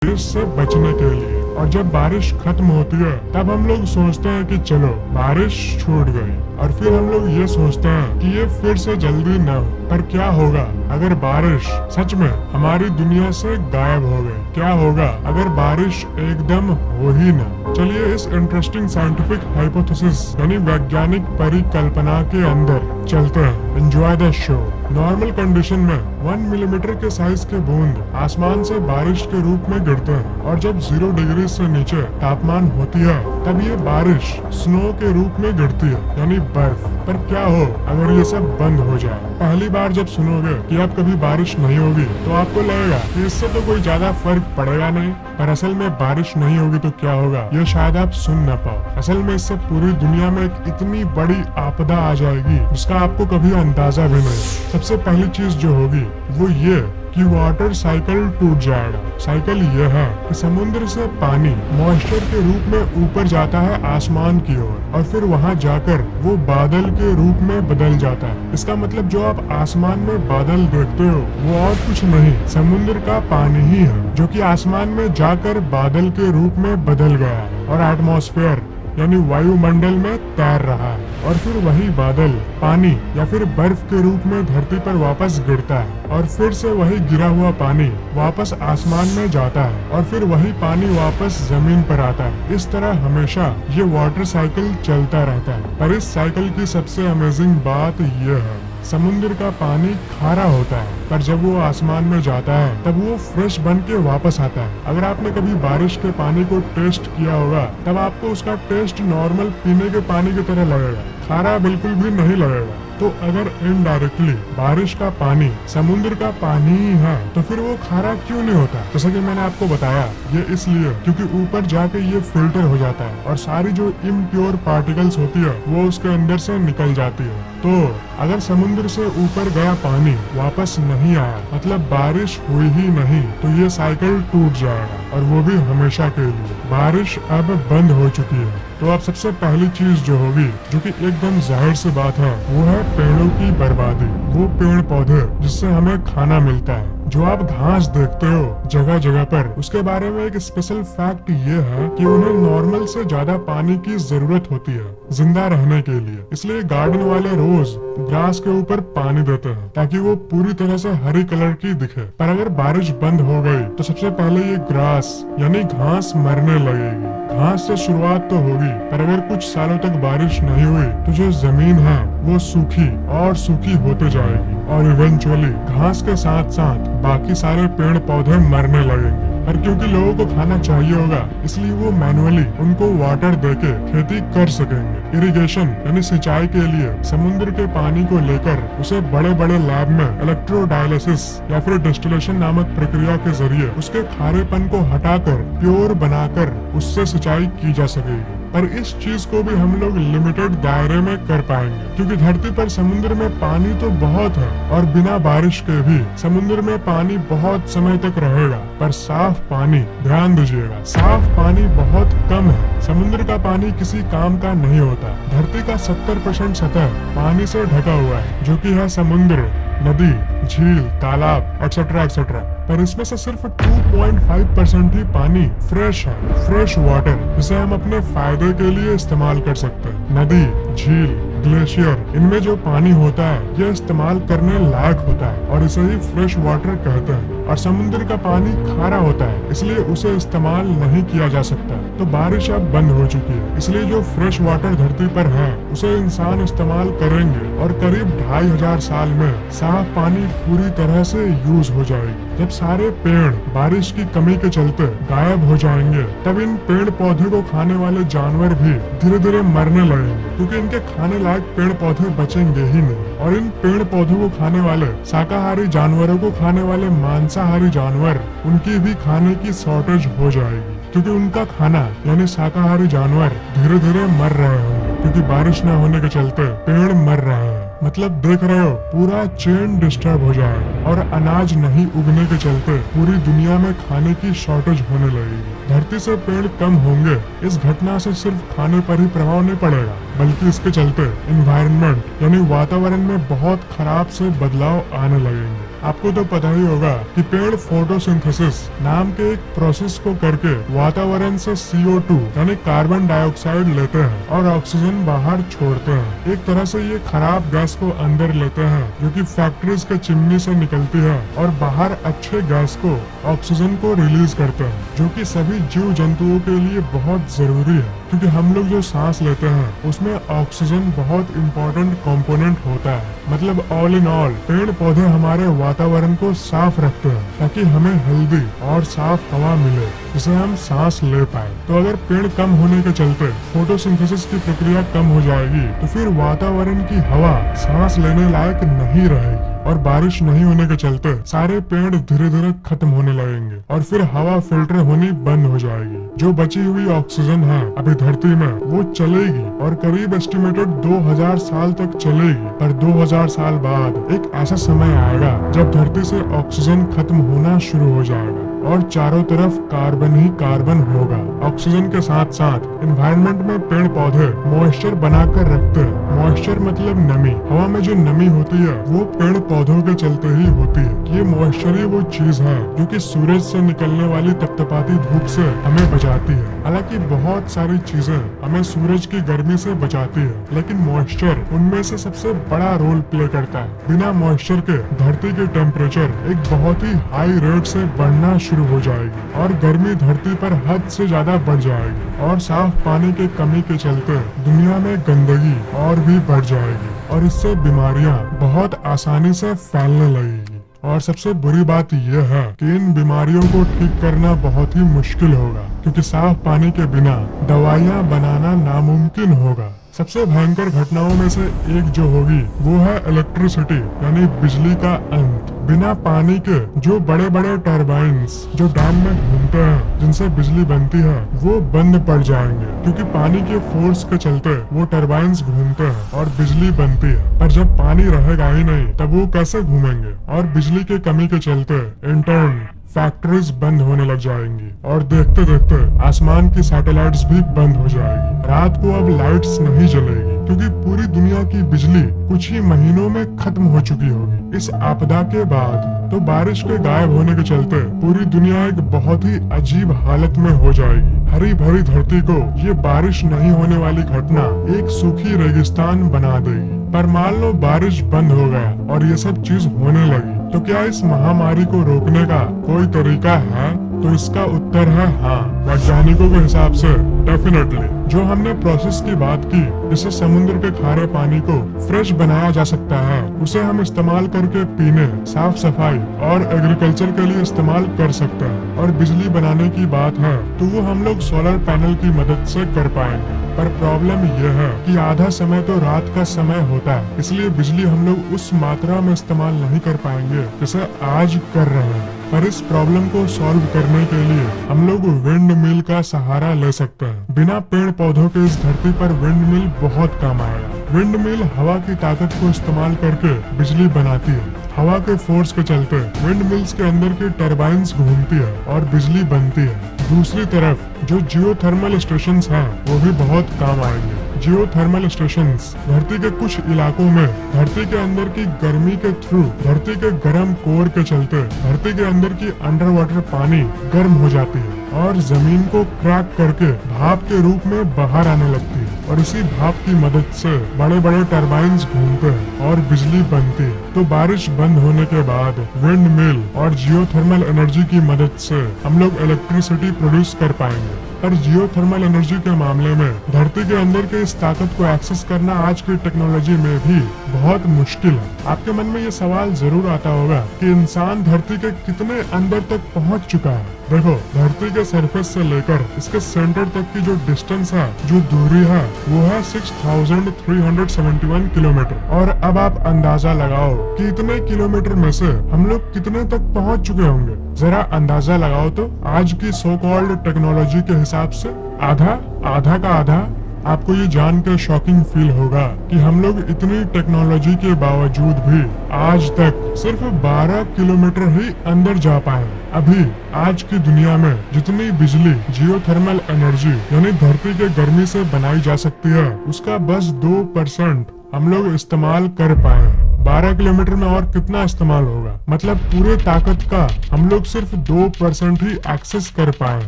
बारिश से बचने के लिए। और जब बारिश खत्म होती है तब हम लोग सोचते हैं कि चलो बारिश छूट गई, और फिर हम लोग ये सोचते हैं कि ये फिर से जल्दी न हो। पर क्या होगा अगर बारिश सच में हमारी दुनिया से गायब हो गई? क्या होगा अगर बारिश एकदम हो ही ना? चलिए इस इंटरेस्टिंग साइंटिफिक हाइपोथेसिस यानी वैज्ञानिक परिकल्पना के अंदर चलते हैं। Enjoy the show. Normal condition में 1 मिलीमीटर के साइज के बूंद आसमान से बारिश के रूप में गिरते हैं, और जब 0 डिग्री से नीचे तापमान होती है तब ये बारिश स्नो के रूप में गिरती है, यानी बर्फ। पर क्या हो अगर ये सब बंद हो जाए? पहली बार जब सुनोगे कि अब कभी बारिश नहीं होगी तो आपको लगेगा कि इससे तो कोई ज्यादा फर्क पड़ेगा नहीं, पर असल में बारिश नहीं होगी तो क्या होगा ये शायद आप सुन न पाओ। असल में इससे पूरी दुनिया में एक इतनी बड़ी आपदा आ जाएगी जिसका आपको कभी अंदाजा भी नहीं। सबसे पहली चीज जो होगी वो ये कि वाटर साइकिल टूट जाएगा। साइकिल यह है कि समुद्र से पानी मॉइस्चर के रूप में ऊपर जाता है आसमान की ओर, और फिर वहां जाकर वो बादल के रूप में बदल जाता है। इसका मतलब जो आप आसमान में बादल देखते हो वो और कुछ नहीं, समुद्र का पानी ही है जो कि आसमान में जाकर बादल के रूप में बदल गया है और एटमॉस्फेयर यानी वायुमंडल में तैर रहा है। और फिर वही बादल पानी या फिर बर्फ के रूप में धरती पर वापस गिरता है, और फिर से वही गिरा हुआ पानी वापस आसमान में जाता है, और फिर वही पानी वापस जमीन पर आता है। इस तरह हमेशा ये वाटर साइकिल चलता रहता है। पर इस साइकिल की सबसे अमेजिंग बात यह है, समुद्र का पानी खारा होता है, पर जब वो आसमान में जाता है तब वो फ्रेश बन के वापस आता है। अगर आपने कभी बारिश के पानी को टेस्ट किया होगा तब आपको उसका टेस्ट नॉर्मल पीने के पानी की तरह लगेगा, खारा बिल्कुल भी नहीं लगेगा। तो अगर इनडायरेक्टली बारिश का पानी समुद्र का पानी ही है तो फिर वो खारा क्यों नहीं होता? जैसा कि मैंने आपको बताया, ये इसलिए क्योंकि ऊपर जाके ये फिल्टर हो जाता है और सारी जो इम्प्योर पार्टिकल्स होती है वो उसके अंदर से निकल जाती है। तो अगर समुद्र से ऊपर गया पानी वापस नहीं आया, मतलब बारिश हुई ही नहीं, तो ये साइकिल टूट जाएगा, और वो भी हमेशा के लिए। बारिश अब बंद हो चुकी है, तो अब सबसे पहली चीज जो होगी, जो कि एकदम जाहिर सी बात है, वो है पेड़ों की बर्बादी। वो पेड़ पौधे जिससे हमें खाना मिलता है, जो आप घास देखते हो जगह जगह पर, उसके बारे में एक स्पेशल फैक्ट ये है कि उन्हें नॉर्मल से ज्यादा पानी की जरूरत होती है जिंदा रहने के लिए। इसलिए गार्डन वाले रोज ग्रास के ऊपर पानी देते हैं ताकि वो पूरी तरह से हरी कलर की दिखे। पर अगर बारिश बंद हो गई तो सबसे पहले ये ग्रास यानी घास मरने लगेगी। घास से शुरुआत तो होगी, पर अगर कुछ सालों तक बारिश नहीं हुई तो जो जमीन है वो सूखी और सूखी होते जाएगी, और इवेंचुअली घास के साथ साथ बाकी सारे पेड़ पौधे मरने लगेंगे। पर क्योंकि लोगों को खाना चाहिए होगा, इसलिए वो मैनुअली उनको वाटर देके खेती कर सकेंगे। इरिगेशन यानी सिंचाई के लिए समुद्र के पानी को लेकर उसे बड़े बड़े लैब में इलेक्ट्रोडायलिसिस या फिर डिस्टिलेशन नामक प्रक्रिया के जरिए उसके खारेपन को हटाकर प्योर बनाकर उससे सिंचाई की जा सकेगी। पर इस चीज को भी हम लोग लिमिटेड दायरे में कर पाएंगे, क्योंकि धरती पर समुद्र में पानी तो बहुत है, और बिना बारिश के भी समुद्र में पानी बहुत समय तक रहेगा। पर साफ पानी, ध्यान दीजिएगा, साफ पानी बहुत कम है। समुद्र का पानी किसी काम का नहीं होता। धरती का 70% सतह पानी से ढका हुआ है, जो कि है समुद्र, नदी, झील, तालाब एक्सेट्रा एक्सेट्रा। पर इसमें से सिर्फ 2.5% ही पानी फ्रेश है, फ्रेश वाटर, जिसे हम अपने फायदे के लिए इस्तेमाल कर सकते हैं। नदी, झील, ग्लेशियर, इनमें जो पानी होता है ये इस्तेमाल करने लायक होता है, और इसे ही फ्रेश वाटर कहते हैं। और समुद्र का पानी खारा होता है, इसलिए उसे इस्तेमाल नहीं किया जा सकता। तो बारिश अब बंद हो चुकी है, इसलिए जो फ्रेश वाटर धरती पर है उसे इंसान इस्तेमाल करेंगे, और करीब 2500 साल में साफ पानी पूरी तरह से यूज हो जाएगी। जब सारे पेड़ बारिश की कमी के चलते गायब हो जाएंगे, तब इन पेड़ पौधे को खाने वाले जानवर भी धीरे धीरे मरने लगेंगे, क्योंकि इनके खाने लायक पेड़ पौधे बचेंगे ही नहीं। और इन पेड़ पौधों को खाने वाले शाकाहारी जानवरों को खाने वाले मांसाहारी जानवर, उनकी भी खाने की शॉर्टेज हो जाएगी, क्योंकि उनका खाना यानी शाकाहारी जानवर धीरे धीरे मर रहे होंगे, क्योंकि बारिश न होने के चलते पेड़ मर रहे हैं। मतलब देख रहे हो, पूरा चेन डिस्टर्ब हो जाएगा, और अनाज नहीं उगने के चलते पूरी दुनिया में खाने की शॉर्टेज होने लगेगी। धरती से पेड़ कम होंगे, इस घटना से सिर्फ खाने पर ही प्रभाव नहीं पड़ेगा, बल्कि इसके चलते एनवायरनमेंट यानी वातावरण में बहुत खराब से बदलाव आने लगेंगे। आपको तो पता ही होगा कि पेड़ फोटोसिंथेसिस नाम के एक प्रोसेस को करके वातावरण से CO2 यानी कार्बन डाइऑक्साइड लेते हैं और ऑक्सीजन बाहर छोड़ते हैं। एक तरह से ये खराब गैस को अंदर लेते हैं जो कि फैक्ट्रीज के चिमनी से निकलती है और बाहर अच्छे गैस को ऑक्सीजन को रिलीज करते हैं, जो कि सभी जीव जंतुओं के लिए बहुत जरूरी है, क्योंकि हम लोग जो सांस लेते हैं उसमें ऑक्सीजन बहुत इम्पोर्टेंट कंपोनेंट होता है। मतलब ऑल इन ऑल पेड़ पौधे हमारे वातावरण को साफ रखते हैं ताकि हमें हेल्दी और साफ हवा मिले जिसे हम सांस ले पाए। तो अगर पेड़ कम होने के चलते फोटोसिंथेसिस की प्रक्रिया कम हो जाएगी तो फिर वातावरण की हवा सांस लेने लायक नहीं रहेगी और बारिश नहीं होने के चलते सारे पेड़ धीरे धीरे खत्म होने लगेंगे और फिर हवा फिल्टर होनी बंद हो जाएगी। जो बची हुई ऑक्सीजन है अभी धरती में वो चलेगी और करीब एस्टिमेटेड 2000 साल तक चलेगी, पर 2000 साल बाद एक ऐसा समय आएगा जब धरती से ऑक्सीजन खत्म होना शुरू हो जाएगा और चारों तरफ कार्बन ही कार्बन होगा। ऑक्सीजन के साथ साथ एनवायरनमेंट में पेड़ पौधे मॉइस्चर बनाकर रखते हैं। मॉइस्चर मतलब नमी। हवा में जो नमी होती है वो पेड़ पौधों के चलते ही होती है। ये मॉइस्चर ही वो चीज है जो कि सूरज से निकलने वाली तपतपाती धूप से हमें बचाती है। हालांकि बहुत सारी चीजें हमें सूरज की गर्मी से बचाती है, लेकिन मॉइस्चर उनमें से सबसे बड़ा रोल प्ले करता है। बिना मॉइस्चर के धरती के टेम्परेचर एक बहुत ही हाई रेट से बढ़ना शुरू हो जाएगी और गर्मी धरती पर हद से ज्यादा बढ़ जाएगी और साफ पानी के कमी के चलते दुनिया में गंदगी और भी बढ़ जाएगी और इससे बीमारियां बहुत आसानी से फैलने लगेगी। और सबसे बुरी बात यह है कि इन बीमारियों को ठीक करना बहुत ही मुश्किल होगा, क्योंकि साफ पानी के बिना दवाइयां बनाना नामुमकिन होगा। सबसे भयंकर घटनाओं में से एक जो होगी वो है इलेक्ट्रिसिटी यानी बिजली का अंत। बिना पानी के जो बड़े बड़े टरबाइन्स जो डैम में घूमते हैं जिनसे बिजली बनती है वो बंद पड़ जाएंगे, क्योंकि पानी के फोर्स के चलते वो टरबाइन्स घूमते हैं और बिजली बनती है। पर जब पानी रहेगा ही नहीं तब वो कैसे घूमेंगे? और बिजली के कमी के चलते इंटर्न फैक्ट्रीज बंद होने लग जाएंगी और देखते देखते आसमान की सैटेलाइट्स भी बंद हो जाएगी। रात को अब लाइट्स नहीं जलेगी क्योंकि पूरी दुनिया की बिजली कुछ ही महीनों में खत्म हो चुकी होगी। इस आपदा के बाद तो बारिश के गायब होने के चलते पूरी दुनिया एक बहुत ही अजीब हालत में हो जाएगी। हरी भरी धरती को ये बारिश नहीं होने वाली घटना एक सूखी रेगिस्तान बना देगी। पर मान लो बारिश बंद हो गया और ये सब चीज होने लगी, तो क्या इस महामारी को रोकने का कोई तरीका है? तो इसका उत्तर है हाँ। वैज्ञानिकों के हिसाब से डेफिनेटली जो हमने प्रोसेस की बात की जिससे समुद्र के खारे पानी को फ्रेश बनाया जा सकता है, उसे हम इस्तेमाल करके पीने, साफ सफाई और एग्रीकल्चर के लिए इस्तेमाल कर सकते हैं। और बिजली बनाने की बात है तो वो हम लोग सोलर पैनल की मदद से कर पाएंगे। पर प्रॉब्लम यह है कि आधा समय तो रात का समय होता है, इसलिए बिजली हम लोग उस मात्रा में इस्तेमाल नहीं कर पाएंगे जैसे आज कर रहे हैं। पर इस प्रॉब्लम को सॉल्व करने के लिए हम लोग विंड मिल का सहारा ले सकते हैं। बिना पेड़ पौधों के इस धरती पर विंड मिल बहुत काम आएगा। विंड मिल हवा की ताकत को इस्तेमाल करके बिजली बनाती है। हवा के फोर्स के चलते विंड मिल्स के अंदर की टरबाइन्स घूमती है और बिजली बनती है। दूसरी तरफ जो जियोथर्मल स्टेशंस हैं वो भी बहुत काम आएंगे। जियोथर्मल स्टेशंस धरती के कुछ इलाकों में धरती के अंदर की गर्मी के थ्रू धरती के गर्म कोर के चलते धरती के अंदर की अंडर वाटर पानी गर्म हो जाती है और जमीन को क्रैक करके भाप के रूप में बाहर आने लगती है और इसी भाप की मदद से बड़े बड़े टरबाइन्स घूमते हैं और बिजली बनती है। तो बारिश बंद होने के बाद विंड मिल और जियोथर्मल एनर्जी की मदद से हम लोग इलेक्ट्रिसिटी प्रोड्यूस कर पाएंगे। पर जियोथर्मल एनर्जी के मामले में धरती के अंदर के इस ताकत को एक्सेस करना आज की टेक्नोलॉजी में भी बहुत मुश्किल है। आपके मन में ये सवाल जरूर आता होगा कि इंसान धरती के कितने अंदर तक पहुंच चुका है। देखो, धरती के सरफेस से लेकर इसके सेंटर तक की जो डिस्टेंस है, जो दूरी है, वो है 6371 किलोमीटर। और अब आप अंदाजा लगाओ कि इतने किलोमीटर में से हम लोग कितने तक पहुंच चुके होंगे। जरा अंदाजा लगाओ तो आज की सो कॉल्ड टेक्नोलॉजी के हिसाब से आधा का आधा। आपको ये जानकर शॉकिंग फील होगा कि हम लोग इतनी टेक्नोलॉजी के बावजूद भी आज तक सिर्फ 12 किलोमीटर ही अंदर जा पाए। अभी आज की दुनिया में जितनी बिजली जियोथर्मल एनर्जी यानी धरती के गर्मी से बनाई जा सकती है, उसका बस 2% हम लोग इस्तेमाल कर पाए। 12 किलोमीटर में और कितना इस्तेमाल होगा। मतलब पूरे ताकत का हम लोग सिर्फ 2% ही एक्सेस कर पाए।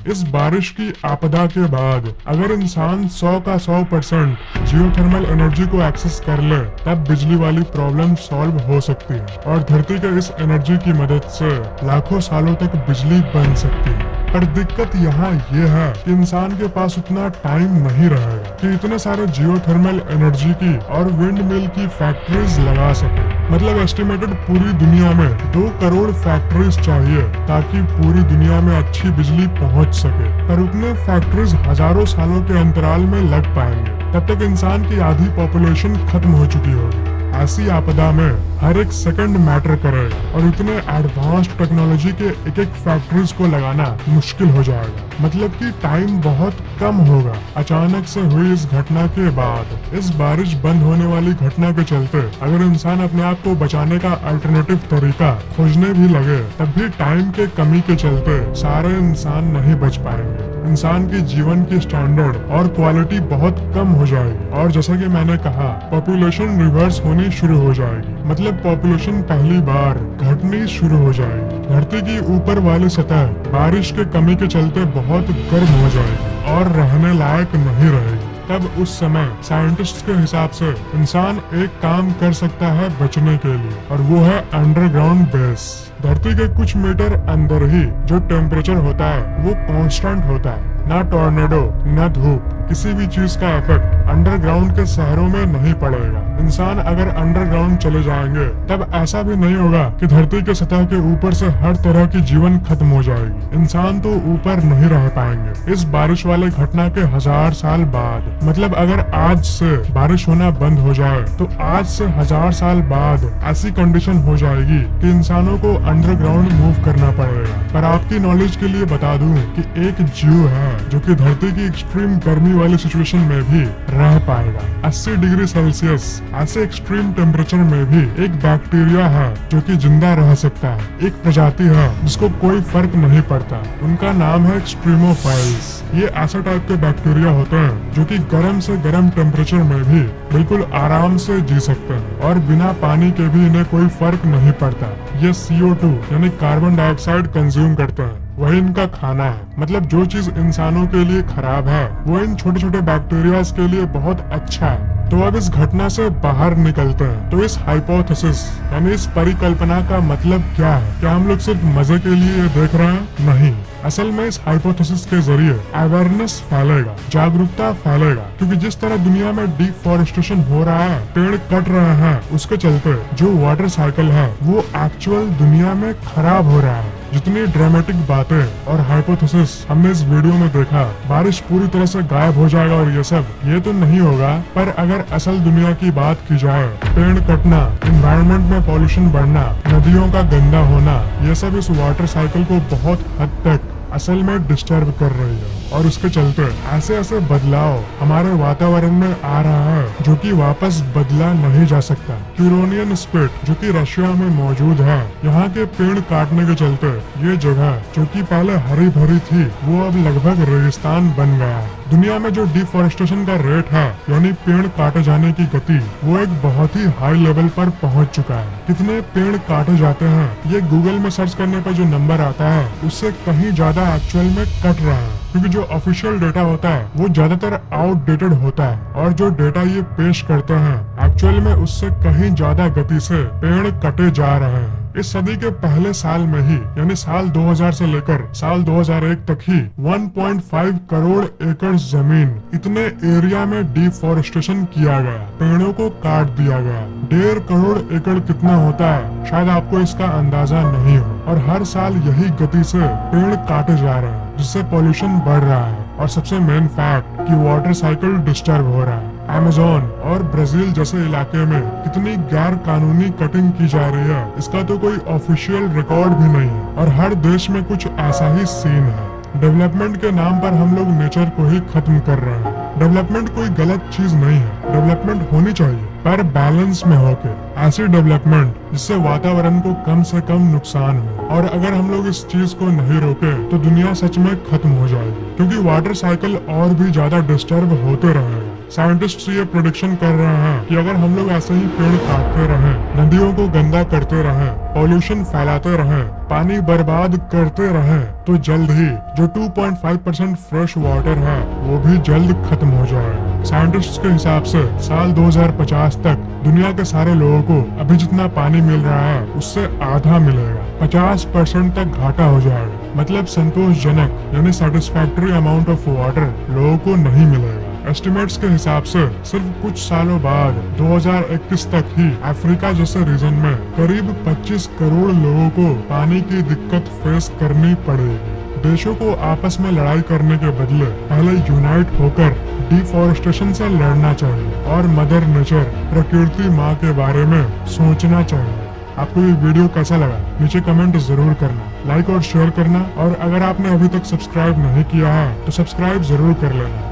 इस बारिश की आपदा के बाद अगर इंसान 100 का 100% जियोथर्मल एनर्जी को एक्सेस कर ले, तब बिजली वाली प्रॉब्लम सॉल्व हो सकती है और धरती के इस एनर्जी की मदद से लाखों सालों तक बिजली बन सकती है। पर दिक्कत यहाँ ये है कि इंसान के पास उतना टाइम नहीं रहेगा कि इतने सारे जियोथर्मल एनर्जी की और विंड मिल की फैक्ट्रीज लगा सके। मतलब एस्टिमेटेड पूरी दुनिया में 2 करोड़ फैक्ट्रीज चाहिए ताकि पूरी दुनिया में अच्छी बिजली पहुँच सके। पर उतने फैक्ट्रीज हजारों सालों के अंतराल में लग पाएंगे, तब तक इंसान की आधी पॉपुलेशन खत्म हो चुकी होगी। ऐसी आपदा में हर एक सेकंड मैटर करेगा और इतने एडवांस्ड टेक्नोलॉजी के एक एक फैक्ट्रीज को लगाना मुश्किल हो जाएगा। मतलब कि टाइम बहुत कम होगा। अचानक से हुई इस घटना के बाद इस बारिश बंद होने वाली घटना के चलते अगर इंसान अपने आप को बचाने का अल्टरनेटिव तरीका खोजने भी लगे, तब भी टाइम के कमी के चलते सारे इंसान नहीं बच पाएंगे। इंसान की जीवन की स्टैंडर्ड और क्वालिटी बहुत कम हो जाएगी और जैसा कि मैंने कहा, पॉपुलेशन रिवर्स होनी शुरू हो जाएगी। मतलब पॉपुलेशन पहली बार घटनी शुरू हो जाएगी। धरती की ऊपर वाली सतह बारिश के कमी के चलते बहुत गर्म हो जाएगी और रहने लायक नहीं रहेगी। तब उस समय साइंटिस्ट के हिसाब से इंसान एक काम कर सकता है बचने के लिए, और वो है अंडरग्राउंड बेस। धरती के कुछ मीटर अंदर ही जो टेम्परेचर होता है वो कांस्टेंट होता है। ना टॉर्नेडो ना धूप किसी भी चीज का इफेक्ट अंडरग्राउंड के शहरों में नहीं पड़ेगा। इंसान अगर अंडरग्राउंड चले जाएंगे तब ऐसा भी नहीं होगा कि धरती के सतह के ऊपर से हर तरह की जीवन खत्म हो जाएगी। इंसान तो ऊपर नहीं रह पाएंगे इस बारिश वाले घटना के 1000 साल बाद। मतलब अगर आज से बारिश होना बंद हो जाए तो आज से 1000 साल बाद ऐसी कंडीशन हो जाएगी कि इंसानों को अंडरग्राउंड मूव करना पड़ेगा। पर आपकी नॉलेज के लिए बता दूं कि एक जीव है जो कि धरती की एक्सट्रीम गर्मी वाली सिचुएशन में भी रह पाएगा। 80 डिग्री सेल्सियस ऐसे एक्सट्रीम टेम्परेचर में भी एक बैक्टीरिया है जो कि जिंदा रह सकता है। एक प्रजाति है जिसको कोई फर्क नहीं पड़ता। उनका नाम है एक्सट्रीमोफाइल्स। ये ऐसे टाइप के बैक्टीरिया होते हैं जो कि गर्म से गर्म टेम्परेचर में भी बिल्कुल आराम से जी सकते हैं और बिना पानी के भी इन्हें कोई फर्क नहीं पड़ता। ये CO2 यानी कार्बन डाइऑक्साइड कंज्यूम करते हैं, वही इनका खाना है। मतलब जो चीज इंसानों के लिए खराब है वो इन छोटे छोटे बैक्टीरियाज के लिए बहुत अच्छा है। तो अब इस घटना से बाहर निकलते हैं। तो इस हाइपोथेसिस यानी इस परिकल्पना का मतलब क्या है? क्या हम लोग सिर्फ मजे के लिए ये देख रहे हैं? नहीं, असल में इस हाइपोथेसिस के जरिए अवेयरनेस फैलेगा, जागरूकता फैलेगा। क्योंकि जिस तरह दुनिया में डिफॉरेस्टेशन हो रहा है, पेड़ कट रहे हैं, उसके चलते जो वाटर साइकिल है वो एक्चुअल दुनिया में खराब हो रहा है। जितनी ड्रामेटिक बातें और हाइपोथेसिस हमने इस वीडियो में देखा, बारिश पूरी तरह से गायब हो जाएगा और ये सब, ये तो नहीं होगा। पर अगर असल दुनिया की बात की जाए, पेड़ कटना, एनवायरनमेंट में पॉल्यूशन बढ़ना, नदियों का गंदा होना, ये सब इस वाटर साइकिल को बहुत हद तक असल में डिस्टर्ब कर रही है। और उसके चलते ऐसे ऐसे बदलाव हमारे वातावरण में आ रहा है जो कि वापस बदला नहीं जा सकता। क्यूरोनियन स्पिट जो कि रशिया में मौजूद है, यहाँ के पेड़ काटने के चलते ये जगह जो कि पहले हरी भरी थी वो अब लगभग रेगिस्तान बन गया है। दुनिया में जो डिफॉरेस्टेशन का रेट है यानी पेड़ काटे जाने की गति, वो एक बहुत ही हाई लेवल पर पहुंच चुका है। कितने पेड़ काटे जाते हैं ये गूगल में सर्च करने पर जो नंबर आता है उससे कहीं ज्यादा एक्चुअल में कट रहा है। क्योंकि जो ऑफिशियल डेटा होता है वो ज्यादातर आउटडेटेड होता है और जो डेटा ये पेश करते हैं एक्चुअल में उससे कहीं ज्यादा गति से पेड़ कटे जा रहे हैं। इस सदी के पहले साल में ही यानी साल 2000 से लेकर साल 2001 तक ही 1.5 करोड़ एकड़ जमीन इतने एरिया में डिफॉरेस्टेशन किया गया, पेड़ों को काट दिया गया। 1.5 करोड़ एकड़ कितना होता है शायद आपको इसका अंदाजा नहीं हो। और हर साल यही गति से पेड़ काटे जा रहे हैं जिससे पॉल्यूशन बढ़ रहा है। और सबसे मेन फैक्ट कि वाटर साइकिल डिस्टर्ब हो रहा है। अमेज़न और ब्राजील जैसे इलाके में कितनी गैर कानूनी कटिंग की जा रही है इसका तो कोई ऑफिशियल रिकॉर्ड भी नहीं है। और हर देश में कुछ ऐसा ही सीन है। डेवलपमेंट के नाम पर हम लोग नेचर को ही खत्म कर रहे हैं। डेवलपमेंट कोई गलत चीज नहीं है, डेवलपमेंट होनी चाहिए पर बैलेंस में होकर। ऐसी डेवलपमेंट जिससे वातावरण को कम से कम नुकसान हो। और अगर हम लोग इस चीज को नहीं रोके तो दुनिया सच में खत्म हो जाएगी। क्योंकि वाटर साइकिल और भी ज्यादा डिस्टर्ब होते रहेगा। साइंटिस्ट ये प्रोडिक्शन कर रहे हैं कि अगर हम लोग ऐसे ही पेड़ काटते रहें, नदियों को गंदा करते रहें, पॉल्यूशन फैलाते रहें, पानी बर्बाद करते रहें, तो जल्द ही जो 2.5% फ्रेश वाटर है वो भी जल्द खत्म हो जाएगा। साइंटिस्ट्स के हिसाब से साल 2050 तक दुनिया के सारे लोगों को अभी जितना पानी मिल रहा है उससे आधा मिलेगा। 50% तक घाटा हो जाएगा। मतलब संतोषजनक यानी सेटिस्फैक्टरी अमाउंट ऑफ वाटर लोगों को नहीं मिलेगा। एस्टिमेट्स के हिसाब से सिर्फ कुछ सालों बाद 2021 तक ही अफ्रीका जैसे रीजन में करीब 25 करोड़ लोगों को पानी की दिक्कत फेस करनी पड़ेगी। देशों को आपस में लड़ाई करने के बदले पहले यूनाइट होकर डिफॉरेस्टेशन से लड़ना चाहिए और मदर नेचर प्रकृति माँ के बारे में सोचना चाहिए। आपको ये वीडियो कैसा लगा नीचे कमेंट जरूर करना, लाइक और शेयर करना, और अगर आपने अभी तक सब्सक्राइब नहीं किया है तो सब्सक्राइब जरूर कर लेना।